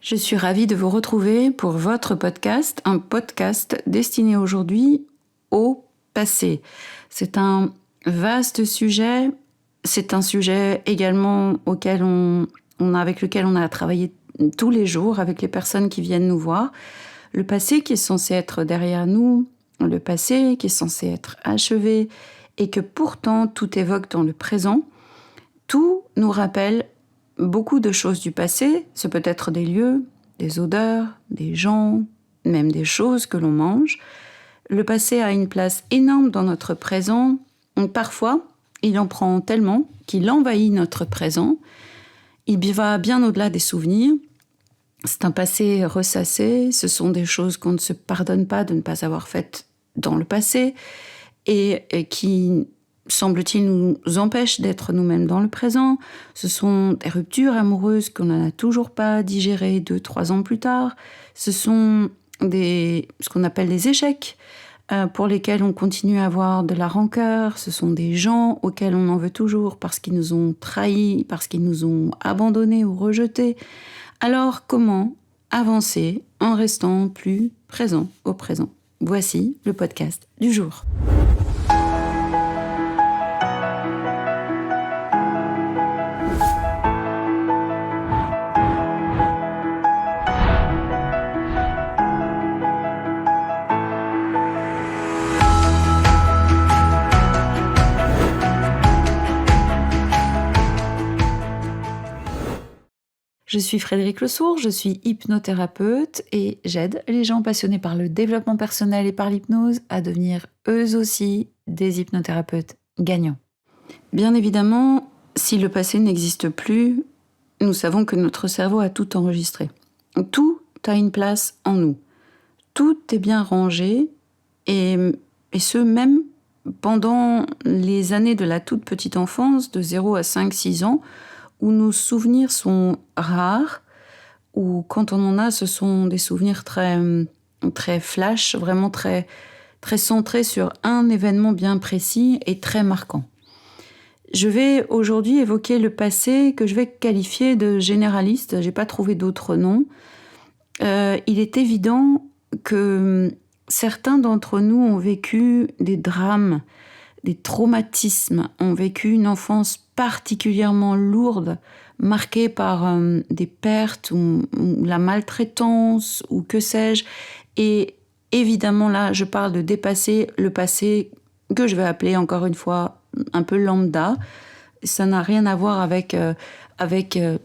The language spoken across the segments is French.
Je suis ravie de vous retrouver pour votre podcast, un podcast destiné aujourd'hui au passé. C'est un vaste sujet, c'est un sujet également avec lequel on a travaillé tous les jours avec les personnes qui viennent nous voir. Le passé qui est censé être derrière nous, le passé qui est censé être achevé et que pourtant tout évoque dans le présent, tout nous rappelle beaucoup de choses du passé. Ce peut être des lieux, des odeurs, des gens, même des choses que l'on mange. Le passé a une place énorme dans notre présent. Parfois, il en prend tellement qu'il envahit notre présent. Il va bien au-delà des souvenirs. C'est un passé ressassé. Ce sont des choses qu'on ne se pardonne pas de ne pas avoir faites dans le passé et qui, semble-t-il, nous empêchent d'être nous-mêmes dans le présent. Ce sont des ruptures amoureuses qu'on n'a toujours pas digérées 2-3 ans plus tard. Ce sont ce qu'on appelle des échecs pour lesquels on continue à avoir de la rancœur. Ce sont des gens auxquels on en veut toujours parce qu'ils nous ont trahis, parce qu'ils nous ont abandonnés ou rejetés. Alors, comment avancer en restant plus présent au présent ? Voici le podcast du jour. Je suis Frédérique Lesourd, je suis hypnothérapeute et j'aide les gens passionnés par le développement personnel et par l'hypnose à devenir eux aussi des hypnothérapeutes gagnants. Bien évidemment, si le passé n'existe plus, nous savons que notre cerveau a tout enregistré. Tout a une place en nous. Tout est bien rangé et ce même pendant les années de la toute petite enfance, de 0 à 5-6 ans, où nos souvenirs sont rares, ou quand on en a, ce sont des souvenirs très, très flash, vraiment très, très centrés sur un événement bien précis et très marquant. Je vais aujourd'hui évoquer le passé que je vais qualifier de généraliste, je n'ai pas trouvé d'autre nom. Il est évident que certains d'entre nous ont vécu des drames, des traumatismes, ont vécu une enfance particulièrement lourde, marquée par des pertes ou la maltraitance ou que sais-je. Et évidemment, là, je parle de dépasser le passé que je vais appeler encore une fois un peu lambda. Ça n'a rien à voir avec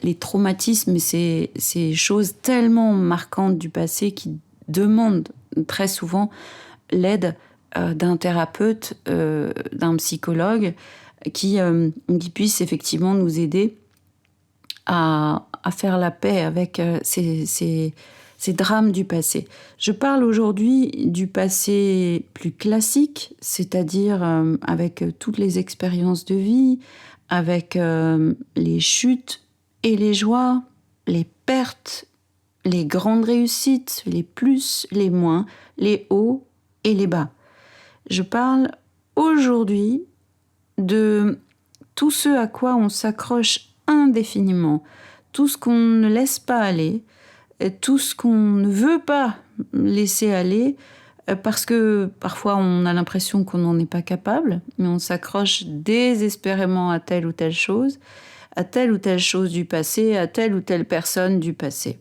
les traumatismes et ces choses tellement marquantes du passé qui demandent très souvent l'aide d'un thérapeute, d'un psychologue qui puisse effectivement nous aider à faire la paix avec ces drames du passé. Je parle aujourd'hui du passé plus classique, c'est-à-dire avec toutes les expériences de vie, avec les chutes et les joies, les pertes, les grandes réussites, les plus, les moins, les hauts et les bas. Je parle aujourd'hui de tout ce à quoi on s'accroche indéfiniment, tout ce qu'on ne laisse pas aller, tout ce qu'on ne veut pas laisser aller, parce que parfois on a l'impression qu'on n'en est pas capable, mais on s'accroche désespérément à telle ou telle chose du passé, à telle ou telle personne du passé.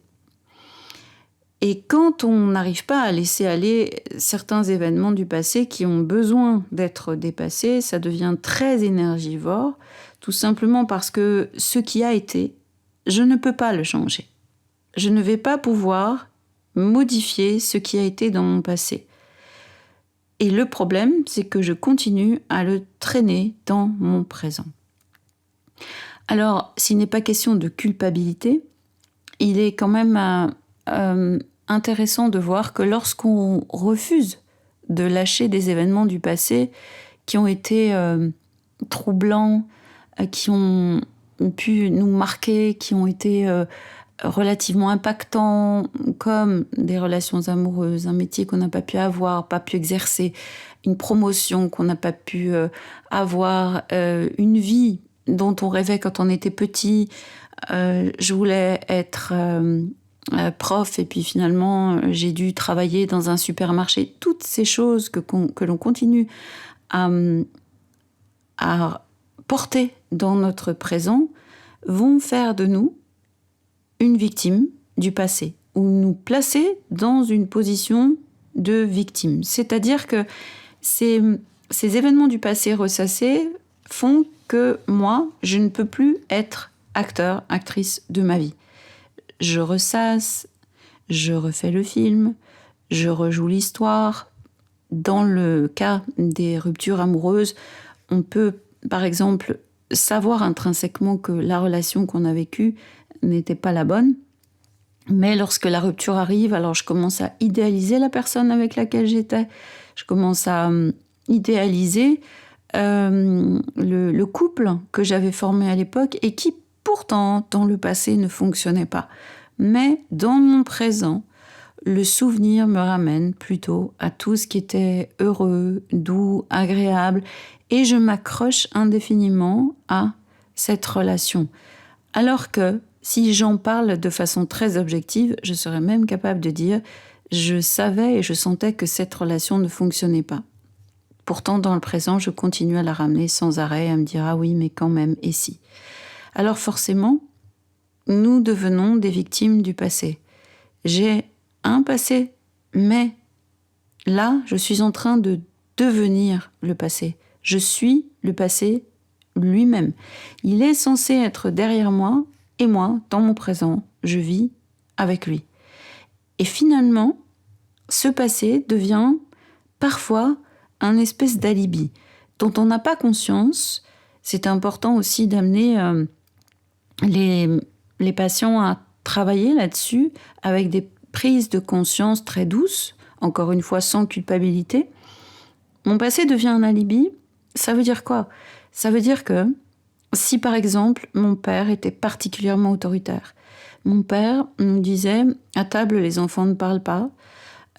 Et quand on n'arrive pas à laisser aller certains événements du passé qui ont besoin d'être dépassés, ça devient très énergivore, tout simplement parce que ce qui a été, je ne peux pas le changer. Je ne vais pas pouvoir modifier ce qui a été dans mon passé. Et le problème, c'est que je continue à le traîner dans mon présent. Alors, s'il n'est pas question de culpabilité, il est quand même intéressant de voir que lorsqu'on refuse de lâcher des événements du passé qui ont été troublants, qui ont pu nous marquer, qui ont été relativement impactants, comme des relations amoureuses, un métier qu'on n'a pas pu avoir, pas pu exercer, une promotion qu'on n'a pas pu avoir, une vie dont on rêvait quand on était petit. Je voulais être prof et puis finalement j'ai dû travailler dans un supermarché. Toutes ces choses que l'on continue à porter dans notre présent vont faire de nous une victime du passé ou nous placer dans une position de victime. C'est-à-dire que ces événements du passé ressassés font que moi, je ne peux plus être acteur, actrice de ma vie. Je ressasse, je refais le film, je rejoue l'histoire. Dans le cas des ruptures amoureuses, on peut, par exemple, savoir intrinsèquement que la relation qu'on a vécue n'était pas la bonne. Mais lorsque la rupture arrive, alors je commence à idéaliser la personne avec laquelle j'étais. Je commence à idéaliser le couple que j'avais formé à l'époque et qui, pourtant, dans le passé, ne fonctionnait pas. Mais dans mon présent, le souvenir me ramène plutôt à tout ce qui était heureux, doux, agréable, et je m'accroche indéfiniment à cette relation. Alors que si j'en parle de façon très objective, je serais même capable de dire « je savais et je sentais que cette relation ne fonctionnait pas ». Pourtant, dans le présent, je continue à la ramener sans arrêt, à me dire « ah oui, mais quand même, et si ?» Alors forcément, nous devenons des victimes du passé. J'ai un passé, mais là, je suis en train de devenir le passé. Je suis le passé lui-même. Il est censé être derrière moi, et moi, dans mon présent, je vis avec lui. Et finalement, ce passé devient parfois un espèce d'alibi dont on n'a pas conscience. C'est important aussi d'amener les patients à travailler là-dessus avec des prises de conscience très douces, encore une fois sans culpabilité. Mon passé devient un alibi, ça veut dire quoi ? Ça veut dire que si par exemple mon père était particulièrement autoritaire, mon père nous disait « à table les enfants ne parlent pas »,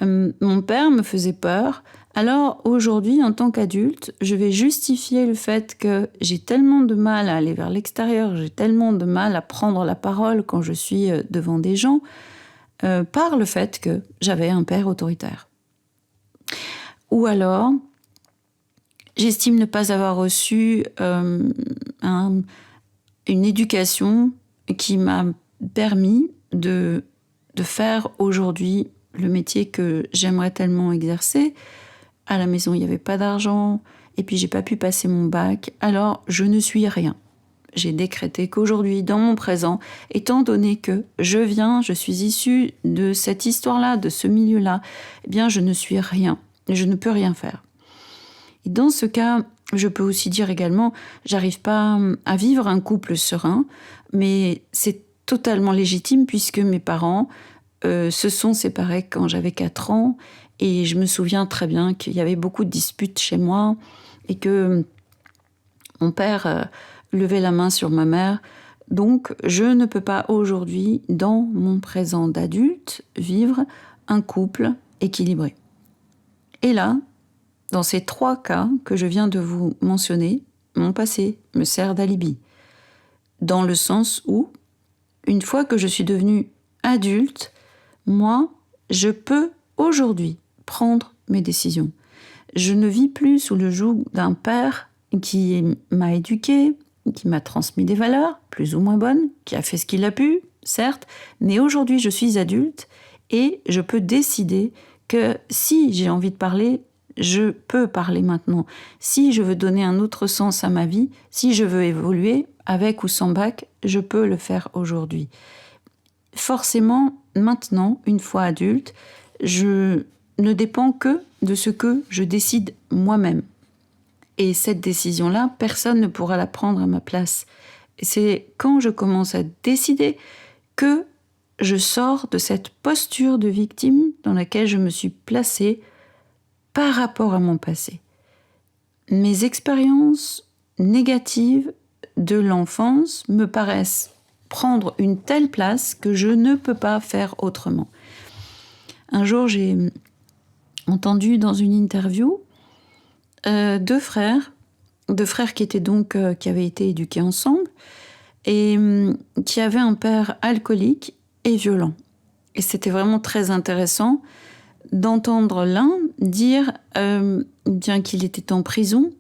mon père me faisait peur, alors aujourd'hui en tant qu'adulte, je vais justifier le fait que j'ai tellement de mal à aller vers l'extérieur, j'ai tellement de mal à prendre la parole quand je suis devant des gens, par le fait que j'avais un père autoritaire. Ou alors, j'estime ne pas avoir reçu une éducation qui m'a permis de faire aujourd'hui le métier que j'aimerais tellement exercer. À la maison, il n'y avait pas d'argent, et puis j'ai pas pu passer mon bac, alors je ne suis rien. J'ai décrété qu'aujourd'hui, dans mon présent, étant donné que je suis issue de cette histoire-là, de ce milieu-là, eh bien je ne suis rien, je ne peux rien faire. Et dans ce cas, je peux aussi dire également, j'arrive pas à vivre un couple serein, mais c'est totalement légitime puisque mes parents se sont séparés quand j'avais 4 ans et je me souviens très bien qu'il y avait beaucoup de disputes chez moi et que mon père levait la main sur ma mère. Donc, je ne peux pas aujourd'hui, dans mon présent d'adulte, vivre un couple équilibré. Et là, dans ces 3 cas que je viens de vous mentionner, mon passé me sert d'alibi. Dans le sens où, une fois que je suis devenue adulte, moi, je peux aujourd'hui prendre mes décisions. Je ne vis plus sous le joug d'un père qui m'a éduquée, qui m'a transmis des valeurs, plus ou moins bonnes, qui a fait ce qu'il a pu, certes, mais aujourd'hui je suis adulte et je peux décider que si j'ai envie de parler, je peux parler maintenant. Si je veux donner un autre sens à ma vie, si je veux évoluer, avec ou sans bac, je peux le faire aujourd'hui. Forcément, maintenant, une fois adulte, je ne dépends que de ce que je décide moi-même. Et cette décision-là, personne ne pourra la prendre à ma place. Et c'est quand je commence à décider que je sors de cette posture de victime dans laquelle je me suis placée par rapport à mon passé. Mes expériences négatives de l'enfance me paraissent prendre une telle place que je ne peux pas faire autrement. Un jour, j'ai entendu dans une interview deux frères qui étaient donc qui avaient été éduqués ensemble et qui avaient un père alcoolique et violent. Et c'était vraiment très intéressant d'entendre l'un dire bien qu'il était en prison,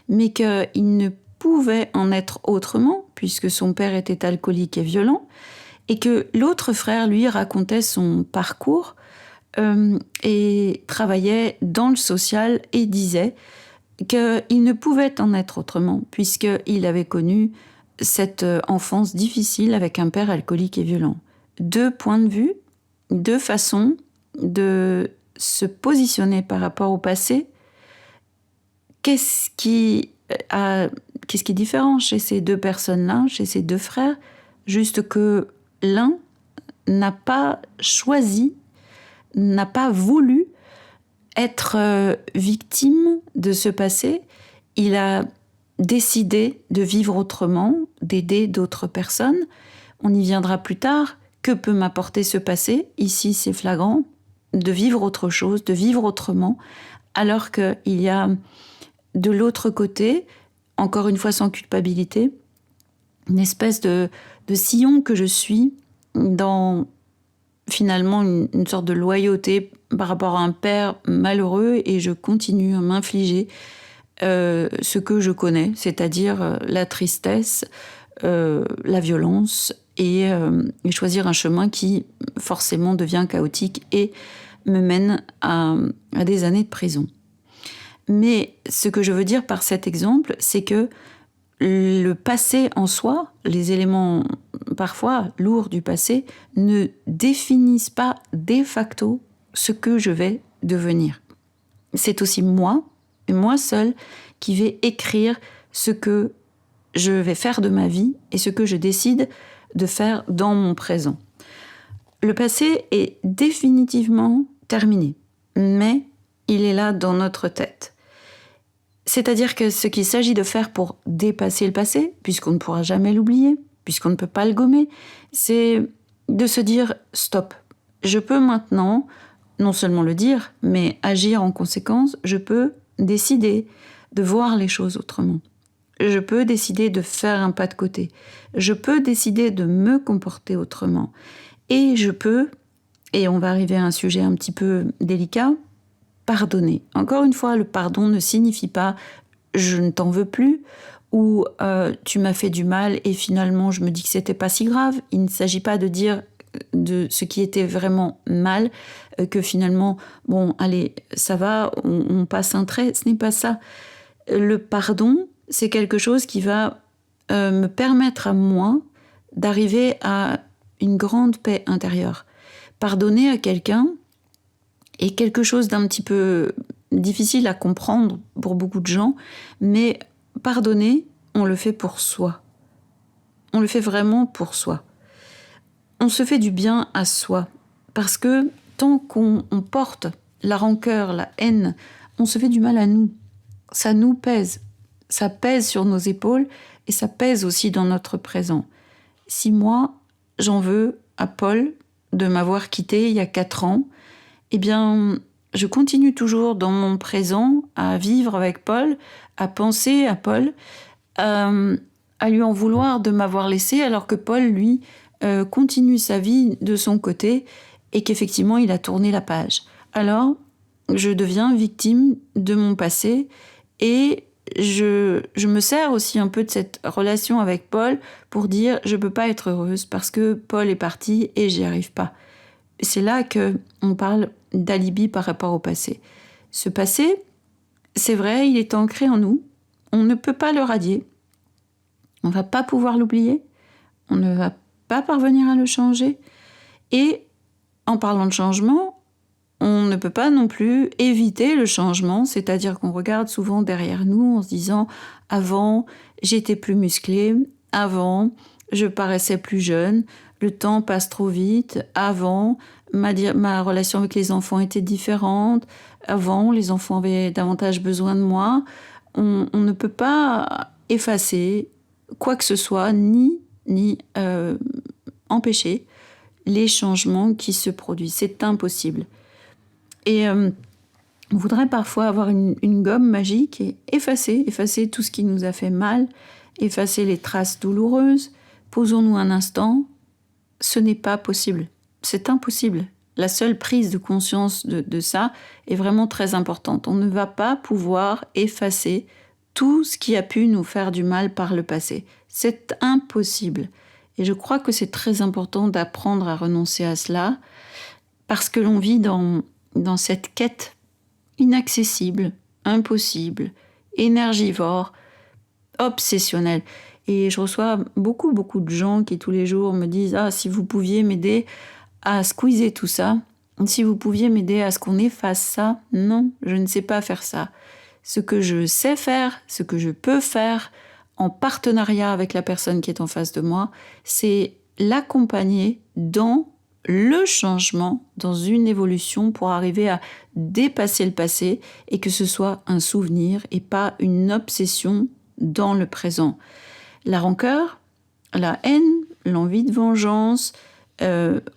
mais qu'il ne pouvait en être autrement, puisque son père était alcoolique et violent, et que l'autre frère, lui, racontait son parcours et travaillait dans le social et disait qu'il ne pouvait en être autrement, puisqu'il avait connu cette enfance difficile avec un père alcoolique et violent. 2 points de vue, 2 façons de se positionner par rapport au passé. Qu'est-ce qui est différent chez ces 2 personnes-là, chez ces 2 frères? Juste que l'un n'a pas choisi, n'a pas voulu être victime de ce passé. Il a décidé de vivre autrement, d'aider d'autres personnes. On y viendra plus tard. Que peut m'apporter ce passé? Ici, c'est flagrant. De vivre autre chose, de vivre autrement, alors qu'il y a de l'autre côté, encore une fois sans culpabilité, une espèce de sillon que je suis dans finalement une sorte de loyauté par rapport à un père malheureux, et je continue à m'infliger ce que je connais, c'est-à-dire la tristesse, la violence, et choisir un chemin qui forcément devient chaotique et me mène à des années de prison. Mais ce que je veux dire par cet exemple, c'est que le passé en soi, les éléments parfois lourds du passé, ne définissent pas de facto ce que je vais devenir. C'est aussi moi, et moi seule, qui vais écrire ce que je vais faire de ma vie et ce que je décide de faire dans mon présent. Le passé est définitivement terminé, mais il est là dans notre tête. C'est-à-dire que ce qu'il s'agit de faire pour dépasser le passé, puisqu'on ne pourra jamais l'oublier, puisqu'on ne peut pas le gommer, c'est de se dire « stop ». Je peux maintenant, non seulement le dire, mais agir en conséquence. Je peux décider de voir les choses autrement. Je peux décider de faire un pas de côté. Je peux décider de me comporter autrement. Et je peux, et on va arriver à un sujet un petit peu délicat, pardonner. Encore une fois, le pardon ne signifie pas « je ne t'en veux plus » ou « tu m'as fait du mal et finalement je me dis que c'était pas si grave ». Il ne s'agit pas de dire de ce qui était vraiment mal, que finalement, bon, allez, ça va, on passe un trait. Ce n'est pas ça. Le pardon, c'est quelque chose qui va me permettre à moi d'arriver à une grande paix intérieure. Pardonner à quelqu'un est quelque chose d'un petit peu difficile à comprendre pour beaucoup de gens, mais pardonner, on le fait pour soi. On le fait vraiment pour soi. On se fait du bien à soi, parce que tant qu'on porte la rancœur, la haine, on se fait du mal à nous. Ça nous pèse. Ça pèse sur nos épaules et ça pèse aussi dans notre présent. Si moi, j'en veux à Paul de m'avoir quitté il y a 4 ans, eh bien, je continue toujours dans mon présent à vivre avec Paul, à penser à Paul, à lui en vouloir de m'avoir laissé, alors que Paul, lui, continue sa vie de son côté et qu'effectivement, il a tourné la page. Alors, je deviens victime de mon passé et je me sers aussi un peu de cette relation avec Paul pour dire je peux pas être heureuse parce que Paul est parti et j'y arrive pas. C'est là qu'on parle d'alibi par rapport au passé. Ce passé, c'est vrai, il est ancré en nous. On ne peut pas le radier. On ne va pas pouvoir l'oublier. On ne va pas parvenir à le changer. Et en parlant de changement, on ne peut pas non plus éviter le changement, c'est-à-dire qu'on regarde souvent derrière nous en se disant « avant, j'étais plus musclée, avant, je paraissais plus jeune, le temps passe trop vite, avant, ma relation avec les enfants était différente, avant, les enfants avaient davantage besoin de moi ». On ne peut pas effacer quoi que ce soit, ni empêcher les changements qui se produisent. C'est impossible. Et on voudrait parfois avoir une gomme magique et effacer tout ce qui nous a fait mal, effacer les traces douloureuses. Posons-nous un instant, ce n'est pas possible. c'est impossible. La seule prise de conscience de ça est vraiment très importante. On ne va pas pouvoir effacer tout ce qui a pu nous faire du mal par le passé. C'est impossible. Et je crois que c'est très important d'apprendre à renoncer à cela parce que l'on vit dans cette quête inaccessible, impossible, énergivore, obsessionnelle. Et je reçois beaucoup de gens qui tous les jours me disent « Ah, si vous pouviez m'aider à squeezer tout ça, si vous pouviez m'aider à ce qu'on efface ça, non, je ne sais pas faire ça. Ce que je sais faire, ce que je peux faire en partenariat avec la personne qui est en face de moi, c'est l'accompagner dans le changement, dans une évolution pour arriver à dépasser le passé et que ce soit un souvenir et pas une obsession dans le présent. La rancœur, la haine, l'envie de vengeance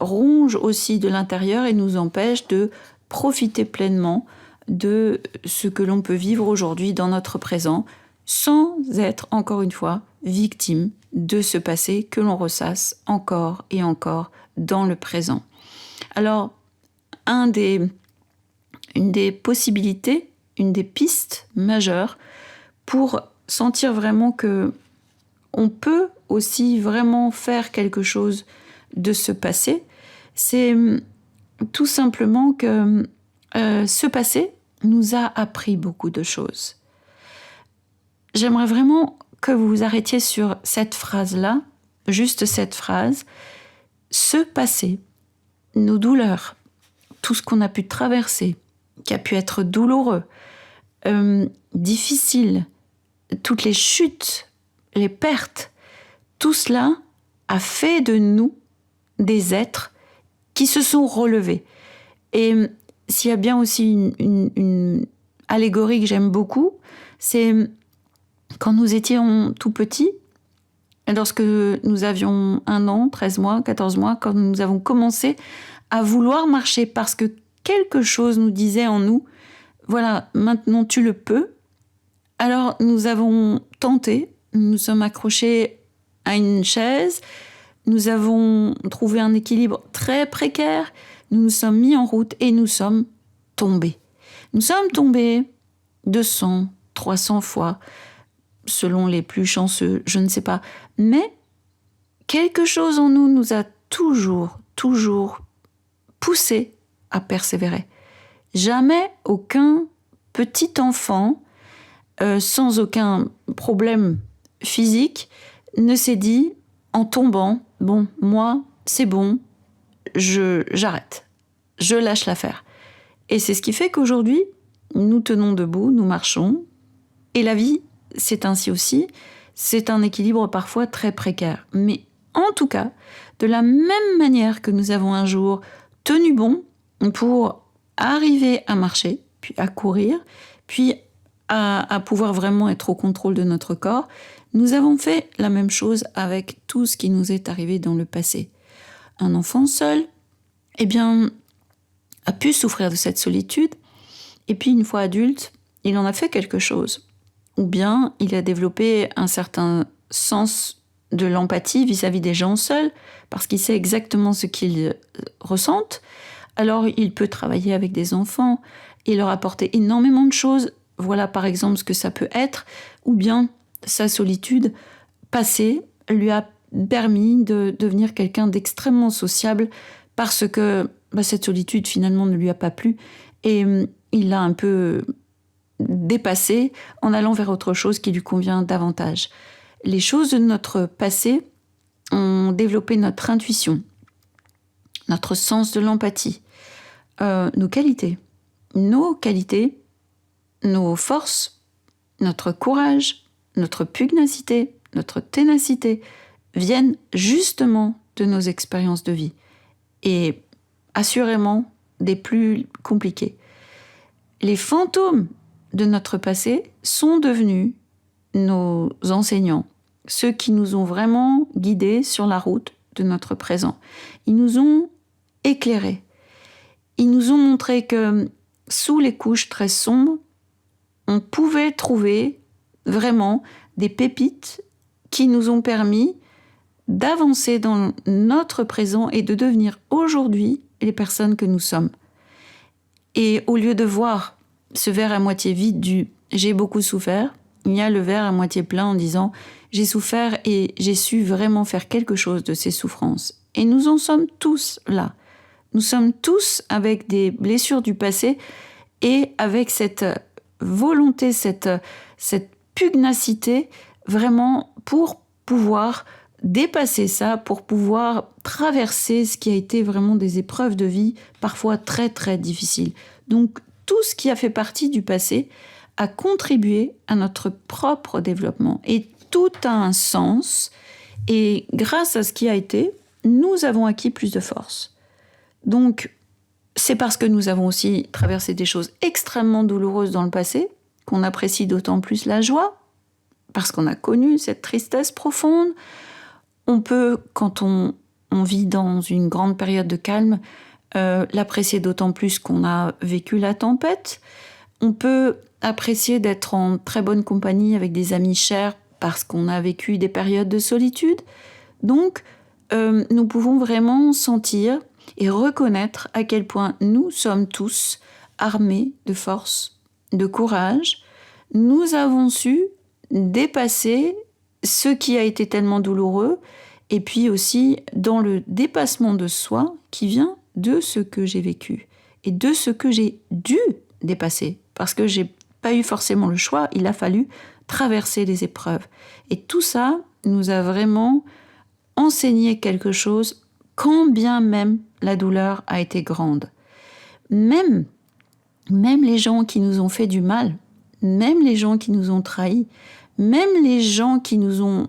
ronge aussi de l'intérieur et nous empêche de profiter pleinement de ce que l'on peut vivre aujourd'hui dans notre présent sans être, encore une fois, victime de ce passé que l'on ressasse encore et encore dans le présent. Alors, une des possibilités, une des pistes majeures pour sentir vraiment que on peut aussi vraiment faire quelque chose de ce passé, c'est tout simplement que ce passé nous a appris beaucoup de choses. J'aimerais vraiment que vous vous arrêtiez sur cette phrase-là, juste cette phrase. Ce passé, nos douleurs, tout ce qu'on a pu traverser, qui a pu être douloureux, difficile, toutes les chutes, les pertes, tout cela a fait de nous des êtres qui se sont relevés. Et s'il y a bien aussi une allégorie que j'aime beaucoup, c'est quand nous étions tout petits, lorsque nous avions 1 an, 13 mois, 14 mois, quand nous avons commencé à vouloir marcher parce que quelque chose nous disait en nous, voilà, maintenant tu le peux. Alors nous avons tenté, nous nous sommes accrochés à une chaise, nous avons trouvé un équilibre très précaire, nous nous sommes mis en route et nous sommes tombés. Nous sommes tombés 200, 300 fois, selon les plus chanceux, je ne sais pas. Mais quelque chose en nous a toujours poussé à persévérer. Jamais aucun petit enfant, sans aucun problème physique, ne s'est dit, en tombant, bon, moi, c'est bon, j'arrête, je lâche l'affaire. Et c'est ce qui fait qu'aujourd'hui, nous tenons debout, nous marchons, et la vie, c'est ainsi aussi, c'est un équilibre parfois très précaire. Mais en tout cas, de la même manière que nous avons un jour tenu bon pour arriver à marcher, puis à courir, puis à pouvoir vraiment être au contrôle de notre corps, nous avons fait la même chose avec tout ce qui nous est arrivé dans le passé. Un enfant seul, eh bien, a pu souffrir de cette solitude, et puis une fois adulte, il en a fait quelque chose. Ou bien il a développé un certain sens de l'empathie vis-à-vis des gens seuls, parce qu'il sait exactement ce qu'ils ressentent. Alors il peut travailler avec des enfants et leur apporter énormément de choses. Voilà par exemple ce que ça peut être. Ou bien sa solitude passée lui a permis de devenir quelqu'un d'extrêmement sociable parce que cette solitude finalement ne lui a pas plu et il l'a un peu dépassé en allant vers autre chose qui lui convient davantage. Les choses de notre passé ont développé notre intuition, notre sens de l'empathie, nos qualités, nos forces, notre courage, notre pugnacité, notre ténacité viennent justement de nos expériences de vie et assurément des plus compliquées. Les fantômes de notre passé sont devenus nos enseignants, ceux qui nous ont vraiment guidés sur la route de notre présent. Ils nous ont éclairés. Ils nous ont montré que sous les couches très sombres, on pouvait trouver vraiment des pépites qui nous ont permis d'avancer dans notre présent et de devenir aujourd'hui les personnes que nous sommes. Et au lieu de voir ce verre à moitié vide du « j'ai beaucoup souffert », il y a le verre à moitié plein en disant « j'ai souffert et j'ai su vraiment faire quelque chose de ces souffrances ». Et nous en sommes tous là. Nous sommes tous avec des blessures du passé et avec cette volonté, cette pugnacité vraiment pour pouvoir dépasser ça, pour pouvoir traverser ce qui a été vraiment des épreuves de vie parfois très très difficiles. Donc tout ce qui a fait partie du passé a contribué à notre propre développement et tout a un sens et grâce à ce qui a été, nous avons acquis plus de force. Donc c'est parce que nous avons aussi traversé des choses extrêmement douloureuses dans le passé qu'on apprécie d'autant plus la joie, parce qu'on a connu cette tristesse profonde. On peut, quand on vit dans une grande période de calme, l'apprécier d'autant plus qu'on a vécu la tempête. On peut apprécier d'être en très bonne compagnie avec des amis chers parce qu'on a vécu des périodes de solitude. Donc, nous pouvons vraiment sentir et reconnaître à quel point nous sommes tous armés de force, de courage. Nous avons su dépasser ce qui a été tellement douloureux et puis aussi dans le dépassement de soi qui vient de ce que j'ai vécu et de ce que j'ai dû dépasser parce que j'ai pas eu forcément le choix, il a fallu traverser les épreuves. Et tout ça nous a vraiment enseigné quelque chose quand bien même la douleur a été grande. Même les gens qui nous ont fait du mal, même les gens qui nous ont trahis, même les gens qui nous ont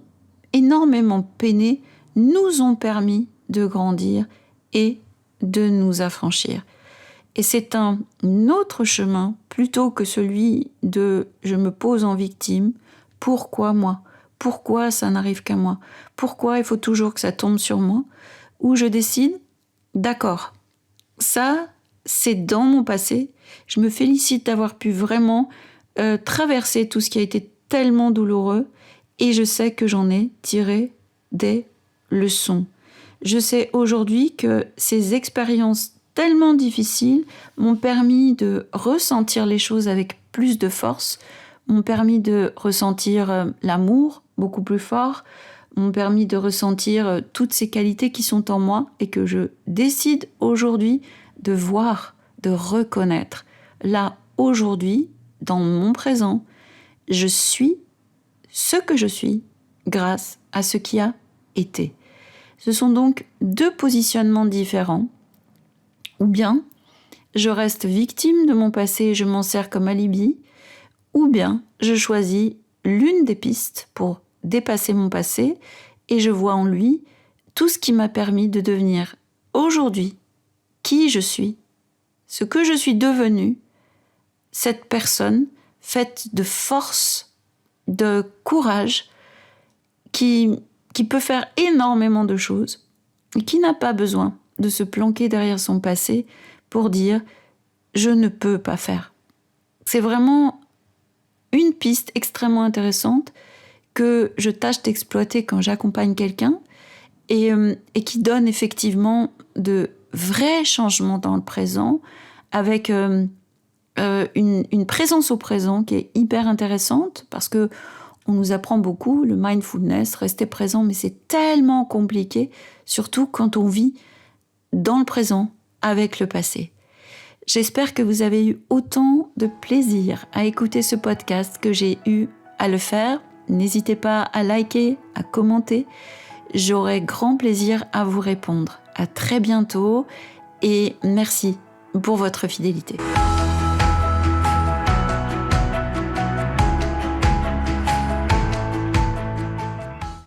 énormément peinés, nous ont permis de grandir et de nous affranchir. Et c'est un autre chemin plutôt que celui de « je me pose en victime ». Pourquoi moi ? Pourquoi ça n'arrive qu'à moi ? Pourquoi il faut toujours que ça tombe sur moi ? Où je décide, d'accord, ça c'est dans mon passé. Je me félicite d'avoir pu vraiment traverser tout ce qui a été tellement douloureux et je sais que j'en ai tiré des leçons. Je sais aujourd'hui que ces expériences tellement difficiles m'ont permis de ressentir les choses avec plus de force, m'ont permis de ressentir l'amour beaucoup plus fort, m'ont permis de ressentir toutes ces qualités qui sont en moi et que je décide aujourd'hui de voir, de reconnaître. Là, aujourd'hui, dans mon présent, je suis ce que je suis grâce à ce qui a été. Ce sont donc deux positionnements différents. Ou bien, je reste victime de mon passé et je m'en sers comme alibi, ou bien, je choisis l'une des pistes pour dépasser mon passé et je vois en lui tout ce qui m'a permis de devenir aujourd'hui qui je suis, ce que je suis devenue, cette personne faite de force, de courage, qui peut faire énormément de choses et qui n'a pas besoin de se planquer derrière son passé pour dire « je ne peux pas faire ». C'est vraiment une piste extrêmement intéressante que je tâche d'exploiter quand j'accompagne quelqu'un et qui donne effectivement de vrais changements dans le présent avec une présence au présent qui est hyper intéressante parce que on nous apprend beaucoup le mindfulness, rester présent, mais c'est tellement compliqué, surtout quand on vit dans le présent avec le passé. J'espère que vous avez eu autant de plaisir à écouter ce podcast que j'ai eu à le faire. N'hésitez pas à liker, à commenter. J'aurai grand plaisir à vous répondre. À très bientôt et merci pour votre fidélité.